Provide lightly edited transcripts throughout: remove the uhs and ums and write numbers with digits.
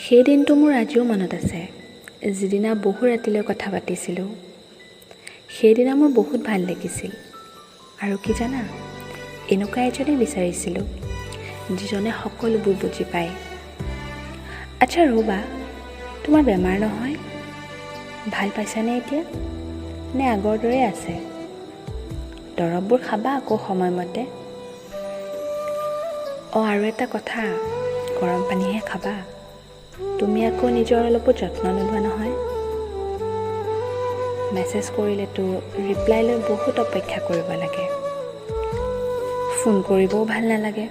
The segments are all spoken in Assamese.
সেই দিনটো মোৰ আজিও মনত আছে, যিদিনা বহু ৰাতিলৈ কথা পাতিছিলোঁ। সেইদিনা মোৰ বহুত ভাল লাগিছিল। আৰু কি জানা, এনেকুৱা এজনে বিচাৰিছিলোঁ যিজনে সকলোবোৰ বুজি পায়। আচ্ছা ৰ'বা, তোমাৰ বেমাৰ নহয়? ভাল পাইছানে এতিয়া, নে আগৰ দৰে আছে? দৰৱবোৰ খাবা আকৌ সময়মতে। আৰু এটা কথা, গৰম পানীহে খাবা। তুমি আকৌ নিজৰ অলপো যত্ন নোলোৱা নহয়। মেছেজ কৰিলেতো ৰিপ্লাই লৈ বহুত অপেক্ষা কৰিব লাগে। ফোন কৰিবও ভাল নালাগে।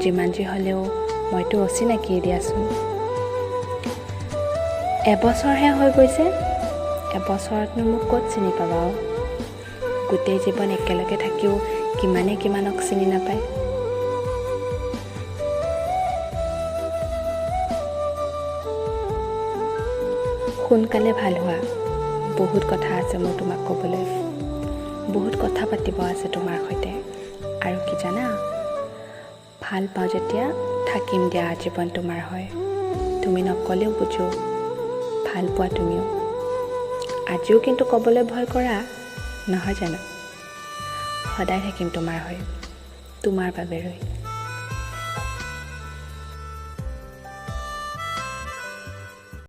যিমান যি হ'লেও মইতো অচিনাকিয়ে দিয়াচোন। এবছৰহে হৈ গৈছে। এবছৰতনো মোক ক'ত চিনি পাবা? গোটেই জীৱন একেলগে থাকিও কিমানক চিনি নাপায়। সোনকালে ভাল হোৱা। বহুত কথা আছে মোৰ তোমাক ক'বলৈ। বহুত কথা পাতিব আছে তোমাৰ সৈতে। আৰু কি জানা, ভাল পাওঁ যেতিয়া থাকিম দিয়া আজীৱন তোমাৰ হয়। তুমি নক'লেও বুজো, ভাল পোৱা তুমিও। আজিও কিন্তু ক'বলৈ ভয় কৰা, নহয় জানো? সদায় থাকিম তোমাৰ হৈ, তোমাৰ বাবে ৰৈ।